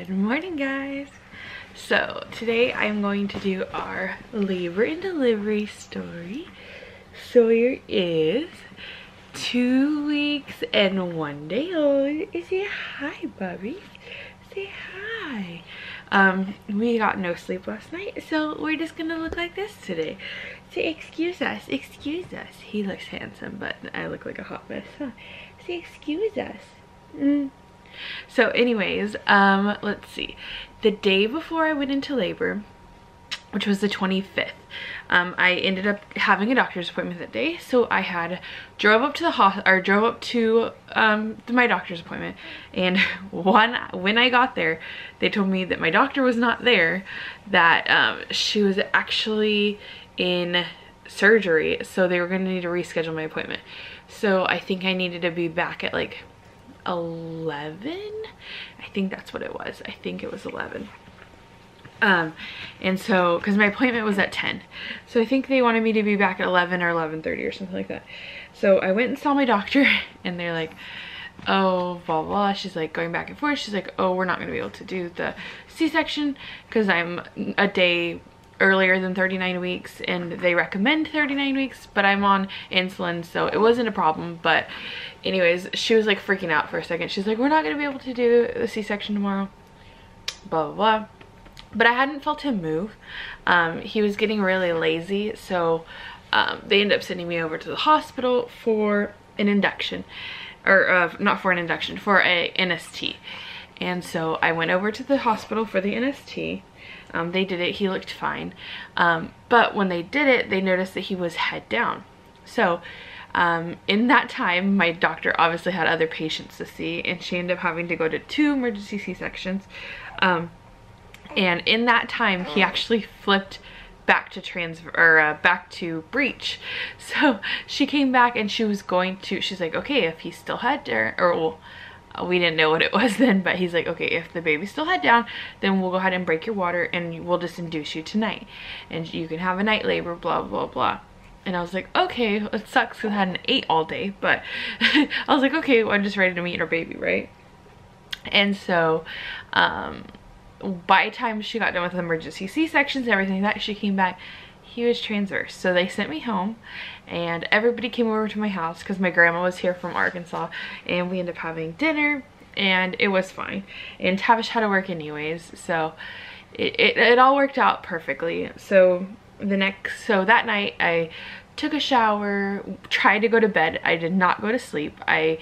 Good morning, guys. So today I'm going to do our labor and delivery story. Sawyer is 2 weeks and 1 day old. Say hi, Bubby. Say hi. We got no sleep last night, so we're just gonna look like this today. Say excuse us, excuse us. He looks handsome, but I look like a hot mess, huh? Say excuse us. So anyways, let's see. The day before I went into labor, which was the 25th, I ended up having a doctor's appointment that day. So I drove up to my doctor's appointment, and when I got there, they told me that my doctor was not there, that she was actually in surgery, so they were going to need to reschedule my appointment. So I think I needed to be back at like 11. I think that's what it was. I think it was 11. And so because my appointment was at 10, so I think they wanted me to be back at 11 or 11:30 or something like that. So I went and saw my doctor, and they're like, oh, blah blah. She's like going back and forth. She's like, oh, we're not going to be able to do the C-section because I'm a day earlier than 39 weeks, and they recommend 39 weeks, but I'm on insulin, so it wasn't a problem. But anyways, she was like freaking out for a second. She's like, we're not gonna be able to do the C-section tomorrow, blah blah blah. But I hadn't felt him move. He was getting really lazy, so they ended up sending me over to the hospital for an induction, or not for an induction, for a NST. And so I went over to the hospital for the NST. They did it. He looked fine. But when they did it, they noticed that he was head down. So in that time, my doctor obviously had other patients to see, and she ended up having to go to 2 emergency C-sections. And in that time, he actually flipped back to back to breech. So she came back, and she's like, okay, if he's still head down, or well, we didn't know what it was then, but he's like, okay, if the baby's still head down, then we'll go ahead and break your water, and we'll just induce you tonight, and you can have a night labor, blah blah blah. And I was like, okay, it sucks because I hadn't ate all day, but I was like, okay, well, I'm just ready to meet our baby, right? And so by the time she got done with the emergency C-sections and everything like that, she came back, he was transverse. So they sent me home, and everybody came over to my house because my grandma was here from Arkansas, and we ended up having dinner, and it was fine. And Tavish had to work anyways, so it all worked out perfectly. So that night I took a shower, tried to go to bed. I did not go to sleep. I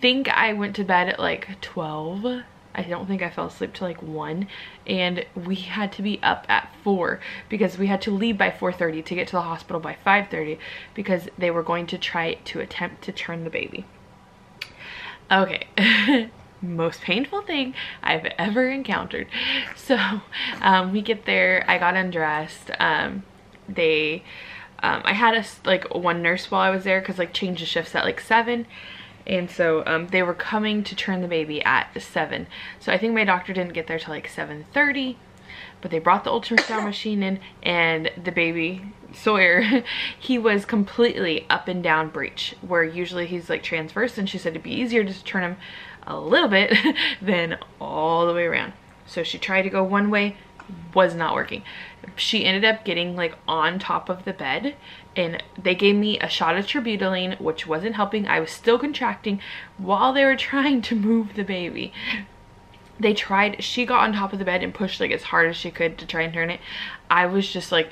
think I went to bed at like 12. I don't think I fell asleep till like 1, and we had to be up at 4 because we had to leave by 4:30 to get to the hospital by 5:30 because they were going to try to attempt to turn the baby. Okay. Most painful thing I've ever encountered. So we get there, I got undressed. I had one nurse while I was there because like change of shifts at like 7. And so they were coming to turn the baby at 7. So I think my doctor didn't get there till like 7:30, but they brought the ultrasound machine in, and the baby, Sawyer, he was completely up and down breech, where usually he's like transverse, and she said it'd be easier just to turn him a little bit than all the way around. So she tried to go one way, was not working. She ended up getting like on top of the bed, and they gave me a shot of terbutaline, which wasn't helping. I was still contracting while they were trying to move the baby. She got on top of the bed and pushed like as hard as she could to try and turn it. I was just like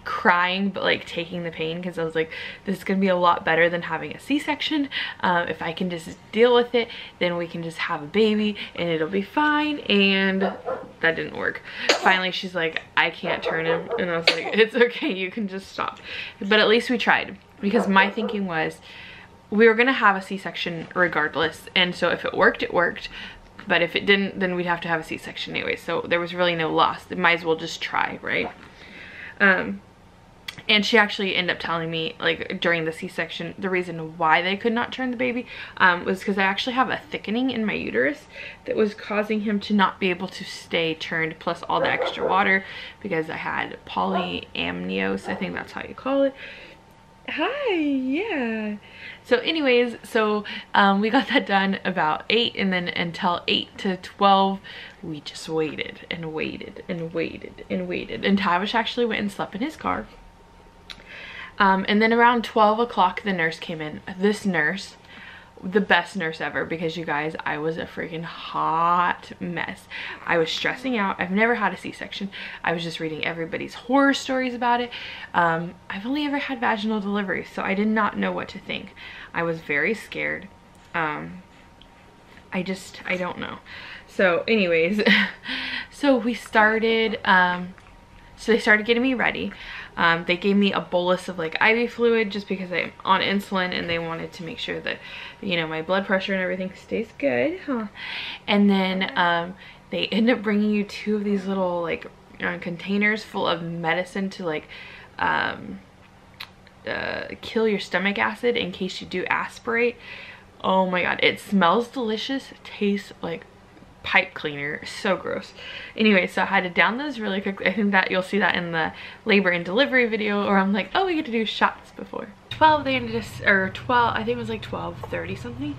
crying, but like taking the pain, because I was like, this is gonna be a lot better than having a C-section. If I can just deal with it, then we can just have a baby and it'll be fine. And that didn't work. Finally she's like, I can't turn him, and I was like, it's okay, you can just stop. But at least we tried, because my thinking was we were gonna have a C-section regardless, and so if it worked, it worked, but if it didn't, then we'd have to have a C-section anyway, so there was really no loss. Might as well just try, right? And she actually ended up telling me, like, during the C-section, the reason why they could not turn the baby was because I actually have a thickening in my uterus that was causing him to not be able to stay turned, plus all the extra water, because I had polyamnios, I think that's how you call it. Hi, yeah. So anyways, so we got that done about 8, and then until 8 to 12, we just waited and waited and waited and waited. And Tavish actually went and slept in his car. And then around 12 o'clock, the nurse came in. This nurse, the best nurse ever, because you guys, I was a freaking hot mess. I was stressing out. I've never had a C-section. I was just reading everybody's horror stories about it. I've only ever had vaginal delivery, so I did not know what to think. I was very scared. I don't know. So anyways, so we started, so they started getting me ready. They gave me a bolus of like IV fluid just because I'm on insulin, and they wanted to make sure that, you know, my blood pressure and everything stays good. Huh? And then they end up bringing you 2 of these little like containers full of medicine to like kill your stomach acid in case you do aspirate. Oh my god, it smells delicious, tastes like pipe cleaner, so gross. Anyway, so I had to down those really quick. I think that you'll see that in the labor and delivery video, or I'm like, oh, we get to do shots before 12. They ended us, or 12, I think it was like 12:30 something.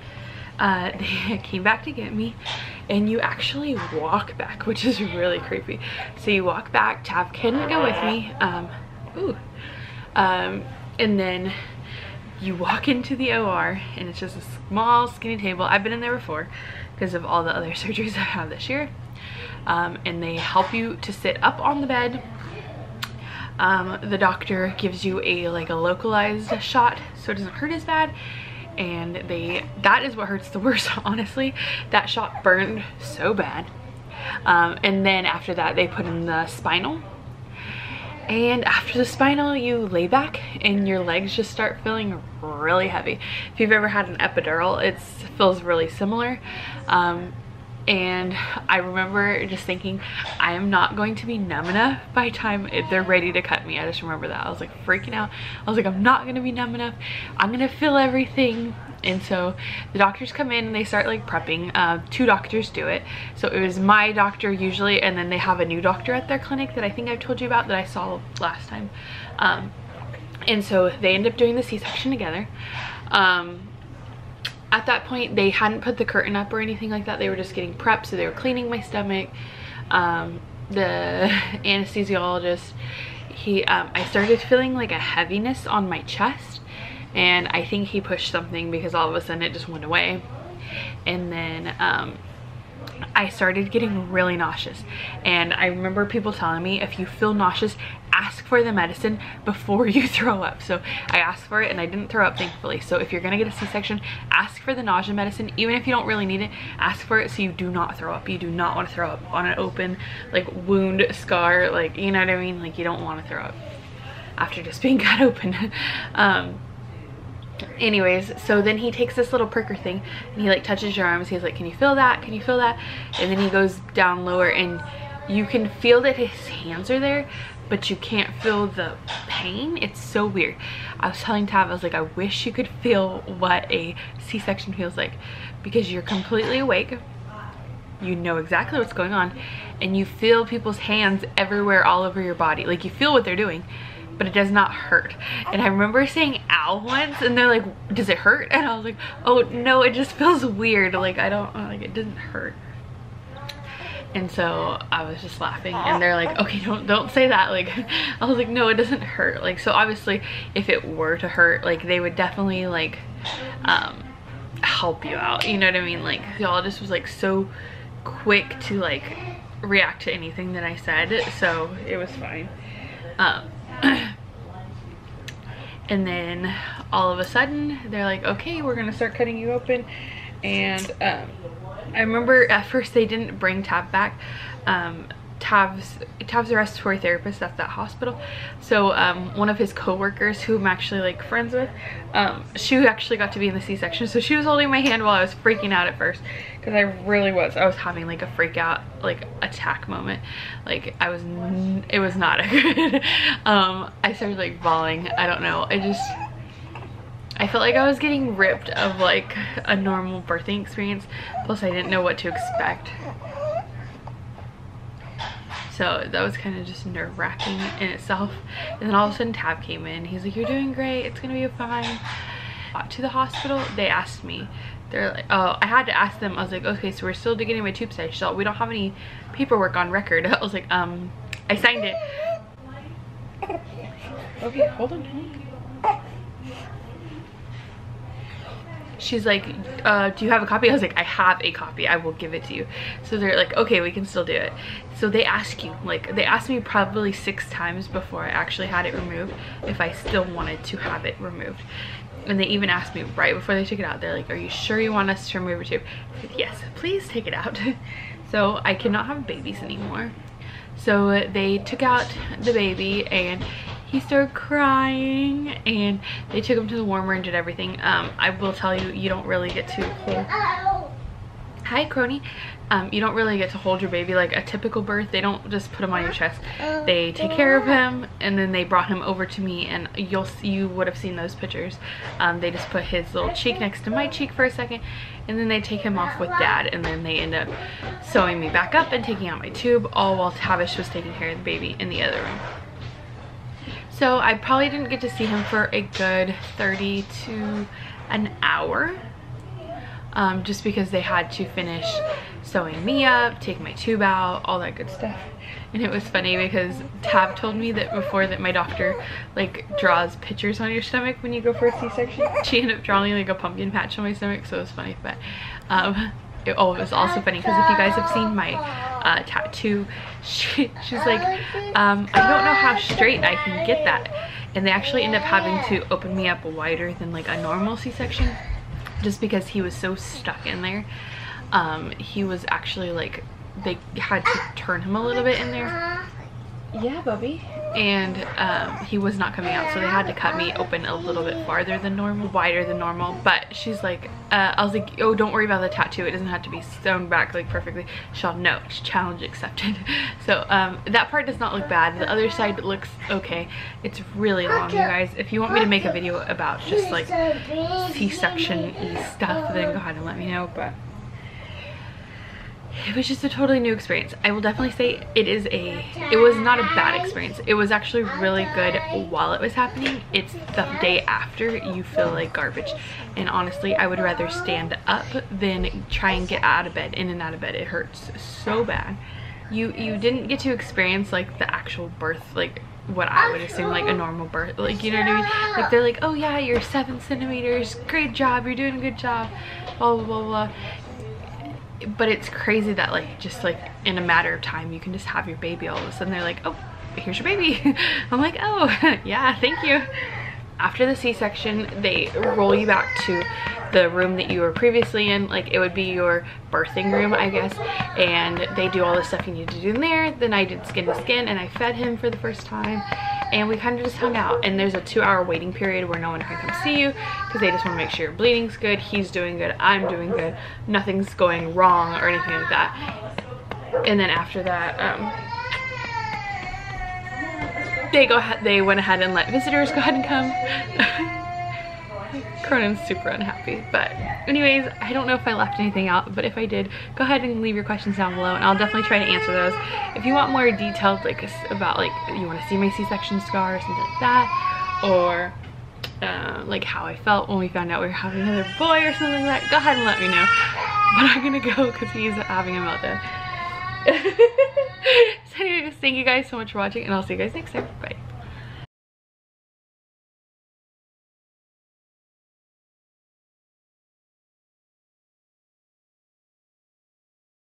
They came back to get me, and you actually walk back, which is really creepy. So you walk back. Tav couldn't go with me. And then you walk into the OR, and it's just a small skinny table. I've been in there before because of all the other surgeries I've had this year. And they help you to sit up on the bed. The doctor gives you a localized shot so it doesn't hurt as bad. And that is what hurts the worst, honestly. That shot burned so bad. And then after that, they put in the spinal. And after the spinal, you lay back and your legs just start feeling really heavy. If you've ever had an epidural, it feels really similar. And I remember just thinking, I am not going to be numb enough by the time they're ready to cut me. I just remember that. I was like freaking out. I was like, I'm not going to be numb enough. I'm going to feel everything. And so the doctors come in and they start like prepping. 2 doctors do it. So it was my doctor usually, and then they have a new doctor at their clinic that I think I've told you about that I saw last time. And so they end up doing the C-section together. At that point, they hadn't put the curtain up or anything like that. They were just getting prepped, so they were cleaning my stomach. The anesthesiologist, I started feeling like a heaviness on my chest, and I think he pushed something because all of a sudden it just went away. And then I started getting really nauseous, and I remember people telling me, if you feel nauseous, ask for the medicine before you throw up. So I asked for it and I didn't throw up, thankfully. So if you're gonna get a C-section, ask for the nausea medicine. Even if you don't really need it, ask for it so you do not throw up. You do not want to throw up on an open like wound, scar, like, you know what I mean? Like, you don't want to throw up after just being cut open. Anyways, so then he takes this little pricker thing and he like touches your arms. He's like, can you feel that? Can you feel that? And then he goes down lower, and you can feel that his hands are there, but you can't feel the pain. It's so weird. I was telling Tav, I was like, I wish you could feel what a C-section feels like, because you're completely awake. You know exactly what's going on, and you feel people's hands everywhere, all over your body. Like, you feel what they're doing, but it does not hurt. And I remember saying ow once, and they're like, does it hurt? And I was like, oh no, it just feels weird. Like, I don't, like, it doesn't hurt. And so I was just laughing, and they're like, okay, don't say that. Like, I was like, no, it doesn't hurt. Like, so obviously if it were to hurt, like, they would definitely like help you out, you know what I mean? Like, the ologist was like so quick to like react to anything that I said, so it was fine. And then all of a sudden they're like, okay, we're gonna start cutting you open. And I remember at first they didn't bring Tav back. Tav's a respiratory therapist at that hospital. So one of his co-workers, who I'm actually like friends with, she actually got to be in the C-section. So she was holding my hand while I was freaking out at first, because I was having like a freak out, like attack moment. Like, it was not a good. I started like bawling. I don't know. I felt like I was getting ripped of like a normal birthing experience. Plus I didn't know what to expect. So that was kind of just nerve-wracking in itself. And then all of a sudden Tab came in. He's like, you're doing great, it's gonna be fine. Got to the hospital, they asked me, they're like, oh, I had to ask them. I was like, okay, so we're still getting my tube size. So we don't have any paperwork on record. I was like, I signed it. Okay, hold on. She's like, do you have a copy? I was like, I have a copy, I will give it to you. So they're like, okay, we can still do it. So they ask you, like, they asked me probably 6 times before I actually had it removed if I still wanted to have it removed. And they even asked me right before they took it out, they're like, are you sure you want us to remove your tube? I said, yes, please take it out. So I cannot have babies anymore. So they took out the baby and he started crying, and they took him to the warmer and did everything. I will tell you, you don't really get to hold, hi Crony, you don't really get to hold your baby like a typical birth. They don't just put him on your chest, they take care of him, and then they brought him over to me, and you would have seen those pictures. They just put his little cheek next to my cheek for a second, and then they take him off with Dad, and then they end up sewing me back up and taking out my tube, all while Tavish was taking care of the baby in the other room. So I probably didn't get to see him for a good 30 to an hour, just because they had to finish sewing me up, take my tube out, all that good stuff. And it was funny because Tab told me that before that my doctor like draws pictures on your stomach when you go for a C-section. She ended up drawing like a pumpkin patch on my stomach, so it was funny. But it was also funny because if you guys have seen my tattoo, she's like, I don't know how straight I can get that. And they actually end up having to open me up wider than like a normal C-section, just because he was so stuck in there. He was actually like, they had to turn him a little bit in there. Yeah, Bubby. And he was not coming out, so they had to cut me open a little bit farther than normal, wider than normal. But she's like, I was like, oh, don't worry about the tattoo, it doesn't have to be sewn back like perfectly. She's all, no, challenge accepted. So that part does not look bad. The other side looks okay. It's really long, you guys. If you want me to make a video about just like C-section-y stuff, then go ahead and let me know. But it was just a totally new experience. I will definitely say it was not a bad experience. It was actually really good while it was happening. It's the day after you feel like garbage. And honestly, I would rather stand up than try and get out of bed, in and out of bed. It hurts so bad. You didn't get to experience like the actual birth, like what I would assume like a normal birth, like, you know what I mean? Like they're like, oh yeah, you're 7 centimeters, great job, you're doing a good job, blah blah blah blah. But it's crazy that like just like in a matter of time you can just have your baby. All of a sudden they're like, oh, here's your baby. I'm like, oh yeah, thank you. After the C-section, they roll you back to the room that you were previously in. Like it would be your birthing room, I guess, and they do all the stuff you need to do in there. Then I did skin to skin and I fed him for the first time, and we kind of just hung out. And there's a 2-hour waiting period where no one can come see you because they just want to make sure your bleeding's good, he's doing good, I'm doing good, nothing's going wrong or anything like that. And then after that, they went ahead and let visitors go ahead and come. Cronen's super unhappy. But anyways, I don't know if I left anything out, but if I did, go ahead and leave your questions down below and I'll definitely try to answer those. If you want more detailed, like about like you want to see my C-section scar or something like that, or like how I felt when we found out we were having another boy or something like that, go ahead and let me know. But I'm gonna go because he's having a meltdown. So anyways, thank you guys so much for watching, and I'll see you guys next time. Bye.